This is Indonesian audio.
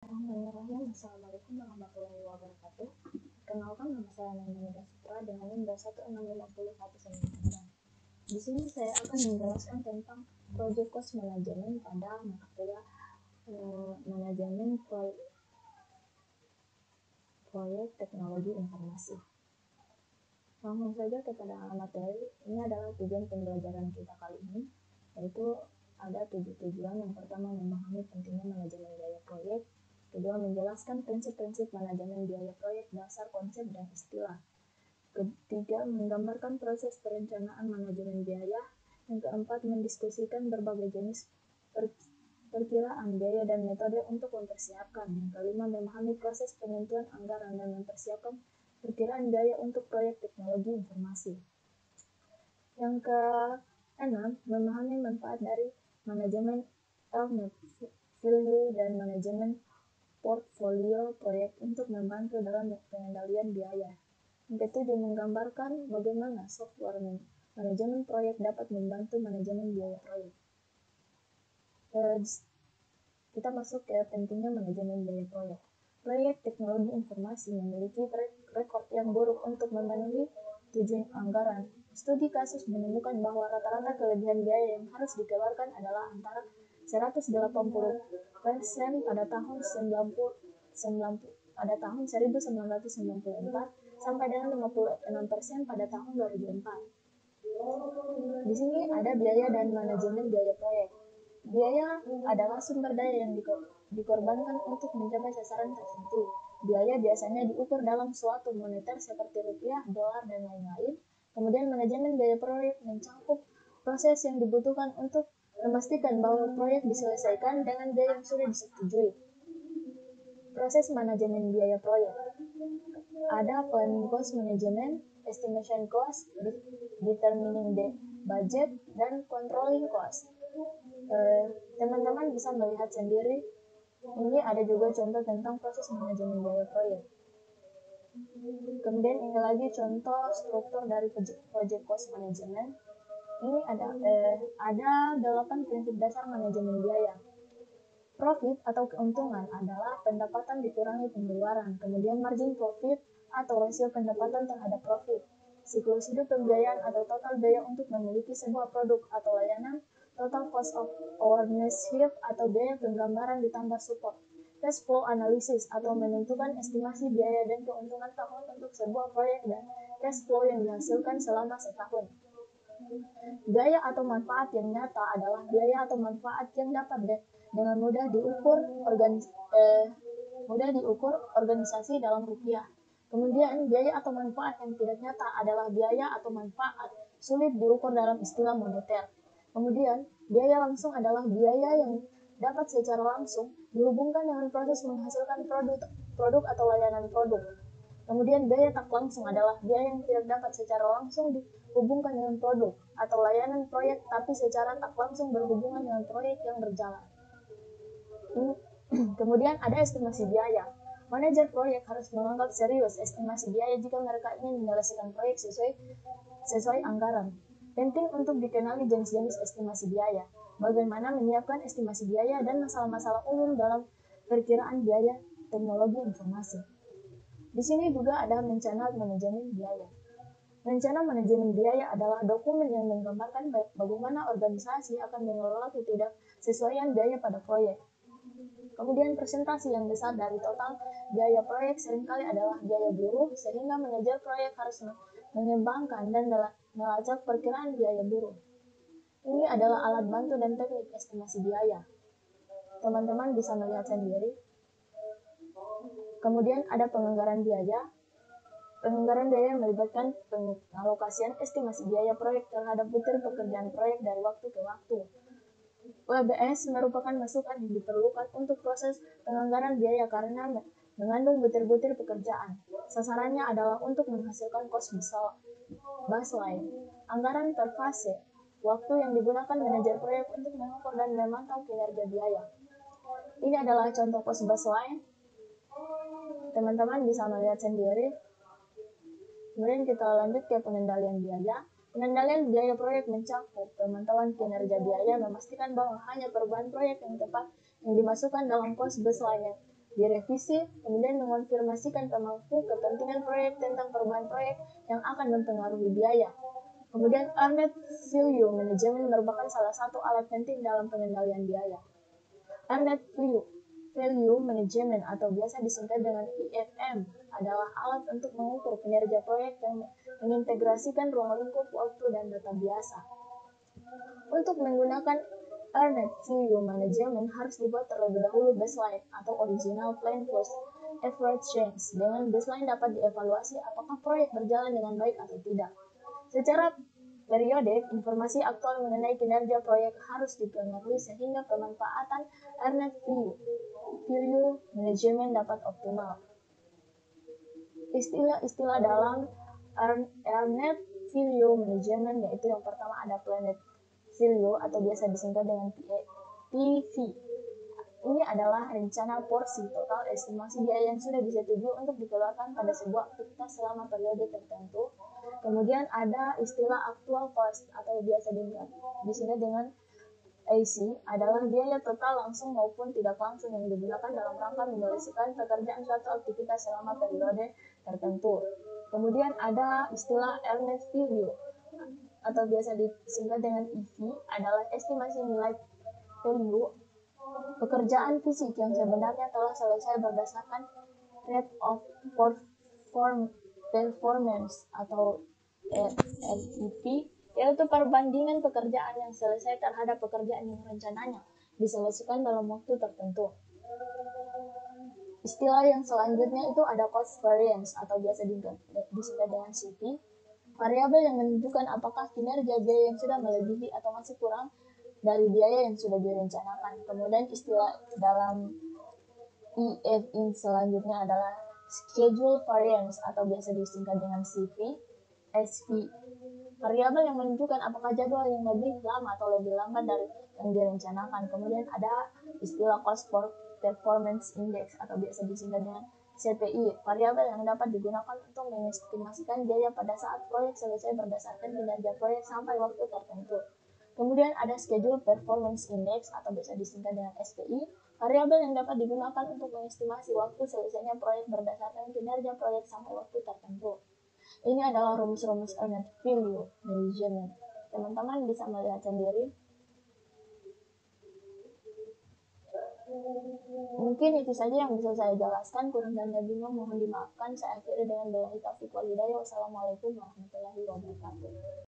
Bismillahirrahmanirrahim. Assalamualaikum warahmatullahi wabarakatuh. Kenalkan, nama saya Nanda Sutra dengan NIM 1650199. Di sini saya akan menjelaskan tentang Project Cost Management pada mata kuliah Manajemen Proyek Teknologi Informasi. Langsung saja kepada materi. Ini adalah tujuan pembelajaran kita kali ini, yaitu ada 7 tujuan. Yang pertama, memahami pentingnya manajemen biaya proyek. Kedua, menjelaskan prinsip-prinsip manajemen biaya proyek, dasar konsep dan istilah. Ketiga, menggambarkan proses perencanaan manajemen biaya. Yang keempat, mendiskusikan berbagai jenis perkiraan biaya dan metode untuk mempersiapkan. Yang kelima, memahami proses penentuan anggaran dan mempersiapkan perkiraan biaya untuk proyek teknologi informasi. Yang keenam, memahami manfaat dari manajemen value dan manajemen portfolio proyek untuk membantu dalam pengendalian biaya. Yang ketujuh, menggambarkan bagaimana software manajemen proyek dapat membantu manajemen biaya proyek. Kita masuk ke pentingnya manajemen biaya proyek. Proyek teknologi informasi memiliki track record yang buruk untuk memenuhi tujuan anggaran. Studi kasus menemukan bahwa rata-rata kelebihan biaya yang harus dikeluarkan adalah antara 180% pada tahun 1994 sampai dengan 56% pada tahun 2004. Di sini ada biaya dan manajemen biaya proyek. Biaya adalah sumber daya yang dikorbankan untuk mencapai sasaran tertentu. Biaya biasanya diukur dalam suatu moneter seperti rupiah, dolar, dan lain-lain. Kemudian manajemen biaya proyek mencakup proses yang dibutuhkan untuk memastikan bahwa proyek diselesaikan dengan biaya yang sudah disetujui. Proses manajemen biaya proyek. Ada planning cost management, estimation cost, determining the budget, dan controlling cost. Teman-teman bisa melihat sendiri. Ini ada juga contoh tentang proses manajemen biaya proyek. Kemudian ini lagi contoh struktur dari project cost management. Ini ada 8 prinsip dasar manajemen biaya. Profit atau keuntungan adalah pendapatan dikurangi pengeluaran. Kemudian margin profit atau rasio pendapatan terhadap profit. Siklus hidup pembiayaan atau total biaya untuk memiliki sebuah produk atau layanan. Total cost of ownership atau biaya penggambaran ditambah support. Cash flow analysis atau menentukan estimasi biaya dan keuntungan tahun untuk sebuah proyek dan cash flow yang dihasilkan selama setahun. Biaya atau manfaat yang nyata adalah biaya atau manfaat yang dapat dengan mudah diukur organisasi dalam rupiah. Kemudian biaya atau manfaat yang tidak nyata adalah biaya atau manfaat sulit diukur dalam istilah moneter. Kemudian biaya langsung adalah biaya yang dapat secara langsung dihubungkan dengan proses menghasilkan produk atau layanan produk. Kemudian biaya tak langsung adalah biaya yang tidak dapat secara langsung dihubungkan dengan produk atau layanan proyek tapi secara tak langsung berhubungan dengan proyek yang berjalan. Kemudian ada estimasi biaya. Manajer proyek harus menganggap serius estimasi biaya jika mereka ingin menyelesaikan proyek sesuai anggaran. Penting untuk dikenali jenis-jenis estimasi biaya, bagaimana menyiapkan estimasi biaya dan masalah-masalah umum dalam perkiraan biaya teknologi informasi. Di sini juga ada rencana manajemen biaya. Rencana manajemen biaya adalah dokumen yang menggambarkan bagaimana organisasi akan mengelola ketidaksesuaian biaya pada proyek. Kemudian presentasi yang besar dari total biaya proyek seringkali adalah biaya buruh, sehingga manajer proyek harus mengembangkan dan melacak perkiraan biaya buruh. Ini adalah alat bantu dan teknik estimasi biaya. Teman-teman bisa melihat sendiri. Kemudian ada penganggaran biaya. Penganggaran biaya melibatkan pengalokasian estimasi biaya proyek terhadap butir pekerjaan proyek dari waktu ke waktu. WBS merupakan masukan yang diperlukan untuk proses penganggaran biaya karena mengandung butir-butir pekerjaan. Sasarannya adalah untuk menghasilkan cost baseline, anggaran per fase, waktu yang digunakan manajer proyek untuk mengukur dan memantau kinerja biaya. Ini adalah contoh cost baseline. Teman-teman bisa melihat sendiri. Kemudian kita lanjut ke pengendalian biaya. Pengendalian biaya proyek mencakup pemantauan kinerja biaya, memastikan bahwa hanya perubahan proyek yang tepat yang dimasukkan dalam cost baseline direvisi, kemudian mengonfirmasikan pemangku kepentingan proyek tentang perubahan proyek yang akan mempengaruhi biaya. Kemudian earned value management merupakan salah satu alat penting dalam pengendalian biaya. Earned value management atau biasa disingkat dengan EFM adalah alat untuk mengukur kinerja proyek dan mengintegrasikan ruang lingkup waktu dan data biasa. Untuk menggunakan earned value management harus dibuat terlebih dahulu baseline atau original plan plus average change. Dengan baseline dapat dievaluasi apakah proyek berjalan dengan baik atau tidak. Secara periodik, informasi aktual mengenai kinerja proyek harus dipengaruhi sehingga pemanfaatan earned value management dapat optimal. Istilah-istilah dalam earned value management yaitu yang pertama ada planned value atau biasa disingkat dengan PV. Ini adalah rencana porsi total estimasi biaya yang sudah disetujui untuk dikeluarkan pada sebuah aktivitas selama periode tertentu. Kemudian ada istilah actual cost atau biasa disingkat dengan AC adalah biaya total langsung maupun tidak langsung yang digunakan dalam rangka menyelesaikan pekerjaan suatu aktivitas selama periode tertentu. Kemudian ada istilah earned value atau biasa disingkat dengan EV adalah estimasi nilai value pekerjaan fisik yang sebenarnya telah selesai berdasarkan rate of performance atau REP, yaitu perbandingan pekerjaan yang selesai terhadap pekerjaan yang rencananya diselesaikan dalam waktu tertentu. Istilah yang selanjutnya itu ada cost variance atau biasa disingkat dengan CP, variabel yang menunjukkan apakah kinerja biaya yang sudah melebihi atau masih kurang dari biaya yang sudah direncanakan. Kemudian istilah dalam EFI selanjutnya adalah schedule variance atau biasa disingkat dengan CV, SV, variabel yang menunjukkan apakah jadwal yang lebih lama atau lebih lambat dari yang direncanakan. Kemudian ada istilah cost performance index atau biasa disingkat dengan CPI, variabel yang dapat digunakan untuk mengestimasikan biaya pada saat proyek selesai berdasarkan kinerja proyek sampai waktu tertentu. Kemudian ada schedule performance index atau biasa disingkat dengan SPI, variabel yang dapat digunakan untuk mengestimasi waktu selesainya proyek berdasarkan kinerja proyek sampai waktu tertentu. Ini adalah rumus-rumus earned value management. Teman-teman bisa melihat sendiri. Mungkin itu saja yang bisa saya jelaskan, kurang dan lebihnya mohon dimaafkan. Saya akhiri dengan billahi taufiq wal hidayah. Wassalamualaikum warahmatullahi wabarakatuh.